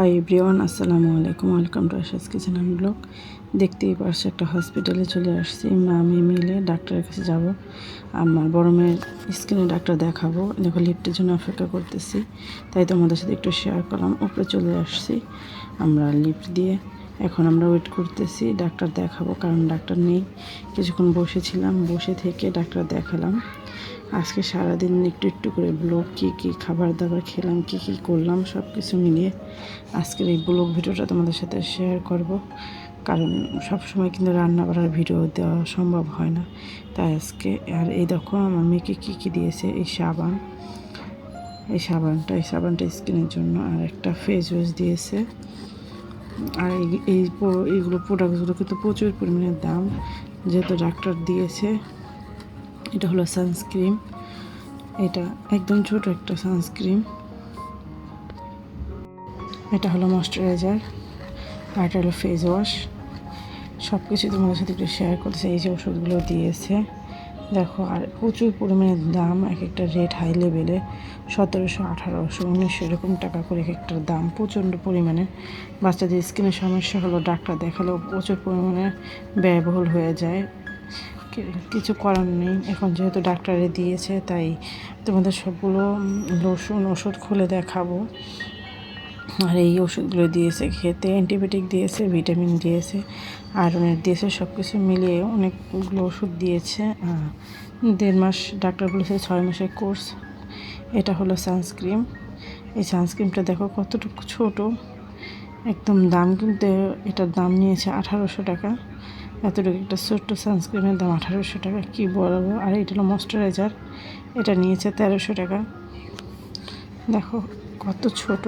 Hi everyone, আসসালামু আলাইকুম। Welcome to Asha's kitchen and blog. দেখতেই পারছি একটা হসপিটালে চলে আসছি। আমি মিলে ডাক্তারের কাছে যাব। আমার বড় মেয়ের স্কিনে ডাক্তার দেখাবো। দেখো লিফটের জন্য অপেক্ষা করতেছি, তাই তোমাদের সাথে একটু শেয়ার করলাম। উপরে চলে আসছি আমরা লিফট দিয়ে। এখন আমরা ওয়েট করতেছি ডাক্তার দেখাবো, কারণ ডাক্তার নেই। কিছুক্ষণ বসেছিলাম, বসে থেকে ডাক্তার দেখালাম। আজকে সারাদিন একটু একটু করে ব্লগ কী খাবার দাবার খেলাম, কী করলাম, সব কিছু মিলিয়ে আজকের এই ব্লগ ভিডিওটা তোমাদের সাথে শেয়ার করব। কারণ সবসময় কিন্তু রান্না করার ভিডিও দেওয়া সম্ভব হয় না, তাই আজকে। আর এই দেখো আমার মেয়েকে কী দিয়েছে, এই সাবানটা স্কিনের জন্য, আর একটা ফেস ওয়াশ দিয়েছে। আর এইগুলো প্রোডাক্টগুলো কিন্তু প্রচুর পরিমাণে দাম, যেহেতু ডাক্তার দিয়েছে। এটা হলো সানস্ক্রিন, এটা একদম ছোট একটা সানস্ক্রিন। এটা হলো ময়শ্চারাইজার, আর এটা হলো ফেস ওয়াশ। সব কিছু তোমাদের সাথে একটু শেয়ার করতেছে। এই যে ওষুধগুলো দিয়েছে দেখো, আর প্রচুর পরিমাণে দাম। এক একটা রেট হাই লেভেলে, 1700, 1800, 1900 এরকম টাকা করে এক একটার দাম, প্রচণ্ড পরিমাণে। বাচ্চাদের স্কিনের সমস্যা হলো ডাক্তার দেখালেও প্রচুর পরিমাণে ব্যয়বহুল হয়ে যায়। কিছু করার নেই। এখন যেহেতু ডাক্তারে দিয়েছে, তাই তোমাদের সবগুলো ওষুধ খুলে দেখাবো। আর এই ওষুধগুলো দিয়েছে খেতে, অ্যান্টিবায়োটিক দিয়েছে, ভিটামিন দিয়েছে, আয়রনের দিয়েছে, সব কিছু মিলিয়ে অনেকগুলো ওষুধ দিয়েছে। 1.5 মাস, ডাক্তার বলেছে 6 মাসের কোর্স। এটা হলো সানস্ক্রিন। এই সানস্ক্রিনটা দেখো কতটুকু ছোট, একদম দাম কিন্তু এটার দাম নিয়েছে 1800 টাকা। এতটুকু একটা ছোট্ট সানস্ক্রিনের দাম 1800 টাকা, কী বলবো। আর এটা হলো ময়শ্চারাইজার, এটা নিয়েছে 1300 টাকা। দেখো কত ছোট,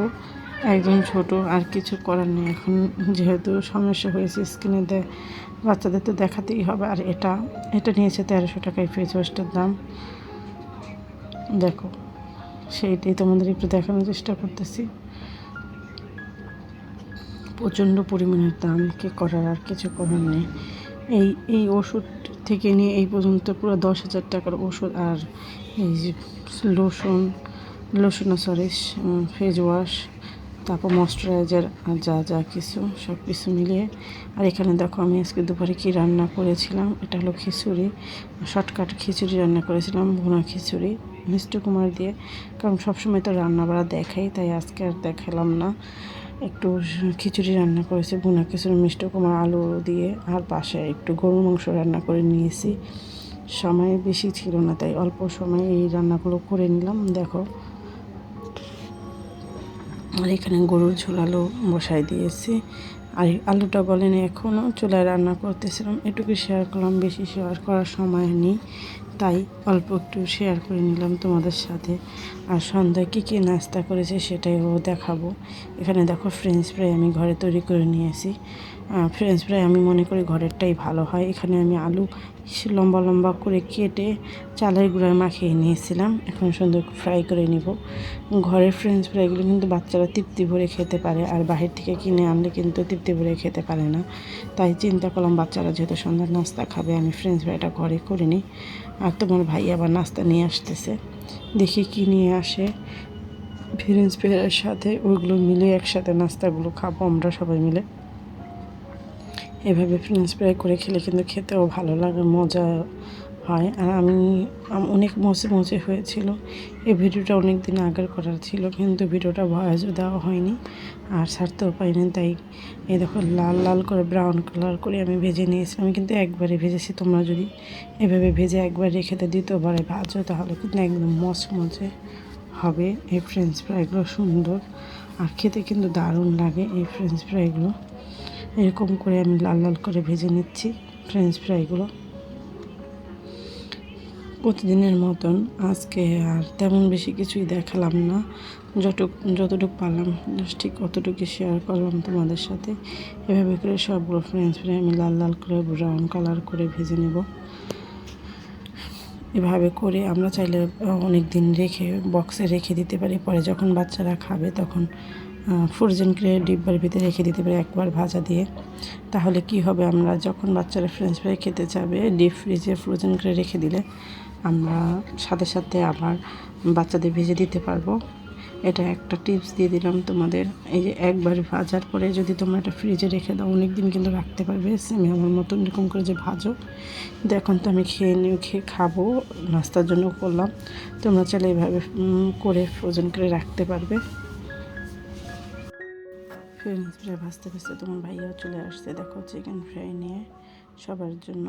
একদম ছোট। আর কিছু করার নেই, এখন যেহেতু সমস্যা হয়েছে স্কিনে বাচ্চাদের তো দেখাতেই হবে। আর এটা নিয়েছে 1300 টাকায় ফেস ওয়াশটার দাম। দেখো সেইটাই তোমাদের একটু দেখানোর চেষ্টা করতেছি। প্রচণ্ড পরিমাণের দাম, কী করার, আর কিছু করার নেই। এই ওষুধ থেকে নিয়ে এই পর্যন্ত পুরো 10,000 টাকার ওষুধ। আর এই যে ফেস ওয়াশ, তারপর ময়শ্চারাইজার, আর যা কিছু সব কিছু মিলিয়ে। আর এখানে দেখো আমি আজকে দুপুরে কী রান্না করেছিলাম। এটা হলো খিচুড়ি, শর্টকাট খিচুড়ি রান্না করেছিলাম, ভুনা খিচুড়ি মিষ্টি কুমার দিয়ে। কারণ সবসময় তো রান্না বাড়া দেখাই, তাই আজকে আর দেখালাম না। একটু খিচুড়ি রান্না করেছি, ভুনা খিচুড়ি মিষ্টি কুমার আলু দিয়ে। আর পাশে একটু গরুর মাংস রান্না করে নিয়েছি। সময় বেশি ছিল না, তাই অল্প সময়ে এই রান্নাগুলো করে নিলাম। দেখো, আর এখানে গরুর ঝোল আলু বসাই দিয়েছি। আর আলুটা গলেনি এখনও, চুলায় রান্না করতেছিলাম। এটুকু শেয়ার করলাম, বেশি শেয়ার করার সময় নেই, তাই অল্প একটু শেয়ার করে নিলাম তোমাদের সাথে। আর সন্ধ্যায় কী নাস্তা করেছে সেটাইও দেখাবো। এখানে দেখো ফ্রেঞ্চ ফ্রাই আমি ঘরে তৈরি করে নিয়েছি। ফ্রেঞ্চ ফ্রাই আমি মনে করি ঘরেরটাই ভালো হয়। এখানে আমি আলু লম্বা লম্বা করে কেটে চালের গুঁড়ায় মাখিয়ে নিয়েছিলাম। এখন সুন্দর ফ্রাই করে নিব। ঘরের ফ্রেঞ্চ ফ্রাইগুলো কিন্তু বাচ্চারা তৃপ্তি ভরে খেতে পারে, আর বাহির থেকে কিনে আনলে কিন্তু তৃপ্তি ভরে খেতে পারে না। তাই চিন্তা করলাম বাচ্চারা যেহেতু সন্ধ্যার নাস্তা খাবে, আমি ফ্রেঞ্চ ফ্রাইটা ঘরে করে নিই। আর তোমার ভাই আবার নাস্তা নিয়ে আসতেছে, দেখি কি নিয়ে আসে। ফ্রেঞ্চ ফ্রাইয়ের সাথে ওইগুলো মিলে একসাথে নাস্তাগুলো খাবো আমরা সবাই মিলে। এভাবে ফ্রেঞ্চ ফ্রাই করে খেলে কিন্তু খেতেও ভালো লাগে, মজা হয়। আর আমি অনেক মজে হয়েছিল। এই ভিডিওটা অনেক দিন আগের করার ছিল, কিন্তু ভিডিওটা ভয়েসও দেওয়া হয়নি, আর ছাড়তেও পাইনি। তাই এই দেখো লাল লাল করে ব্রাউন কালার করে আমি ভেজে নিয়েছিলাম। আমি কিন্তু একবারে ভেজেছি। তোমরা যদি এভাবে ভেজে একবার রেখে দ্বিতীয়বারে ভাজো, তাহলে কিন্তু একদম মচমচে হবে এই ফ্রেঞ্চ ফ্রাইগুলো। সুন্দর, আর খেতে কিন্তু দারুণ লাগে এই ফ্রেঞ্চ ফ্রাইগুলো। এরকম করে আমি লাল লাল করে ভেজে নিচ্ছি ফ্রেঞ্চ ফ্রাইগুলো। প্রতিদিনের মতন আজকে আর তেমন বেশি কিছুই দেখালাম না, যতটুকু পারলাম ঠিক অতটুকু শেয়ার করলাম তোমাদের সাথে। এভাবে করে সবগুলো ফ্রেঞ্চ ফ্রাই আমি লাল লাল করে ব্রাউন কালার করে ভেজে নেব। এভাবে করে আমরা চাইলে অনেক দিন বক্সে রেখে দিতে পারি। পরে যখন বাচ্চারা খাবে তখন ফ্রোজেন করে ডিব্বার ভিতরে রেখে দিতে পারি একবার ভাজা দিয়ে। তাহলে কি হবে, আমরা যখন বাচ্চারা ফ্রেঞ্চ ফ্রাই খেতে যাবে, ডিপ ফ্রিজে ফ্রোজেন করে রেখে দিলে আমরা সাথে সাথে আবার বাচ্চাদের ভেজে দিতে পারবো। এটা একটা টিপস দিয়ে দিলাম তোমাদের। এই যে একবার ভাজার পরে যদি তোমরা এটা ফ্রিজে রেখে দাও অনেক দিন কিন্তু রাখতে পারবে। আমি আমার মতন এরকম করে যে ভাজো। কিন্তু এখন তো আমি খেয়ে খাবো, নাস্তার জন্য করলাম। তোমরা চাইলে এইভাবে করে ফ্রোজেন করে রাখতে পারবে। ফ্রেঞ্চ ফ্রাই ভাজতে ভাজতে তোমার ভাইয়াও চলে আসছে, দেখো চিকেন ফ্রাই নিয়ে সবার জন্য।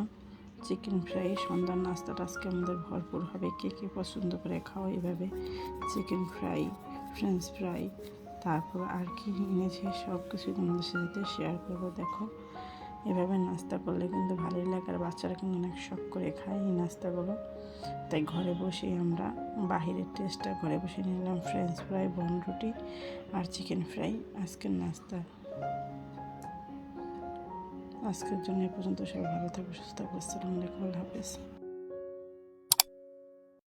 চিকেন ফ্রাই সন্ধ্যার নাস্তাটা আজকে আমাদের ভরপুর হবে। কে কে পছন্দ করে খাও এভাবে চিকেন ফ্রাই, ফ্রেঞ্চ ফ্রাই, তারপর আর কি এনেছে সব কিছু তোমাদের সাথে শেয়ার করবো। দেখো এভাবে নাস্তা করলে কিন্তু ভালোই লাগে, আর বাচ্চারা কিন্তু অনেক শখ করে খায় এই নাস্তাগুলো। তাই ঘরে বসেই আমরা বাহিরের টেস্টটা ঘরে বসে নিলাম। ফ্রেঞ্চ ফ্রাই, বনরুটি আর চিকেন ফ্রাই আজকের নাস্তা। আজকের জন্য এ পর্যন্ত। সবাই ভালো থাকবে, সুস্থ থাকবে। আসসালামু আলাইকুম, আল্লাহ হাফেজ।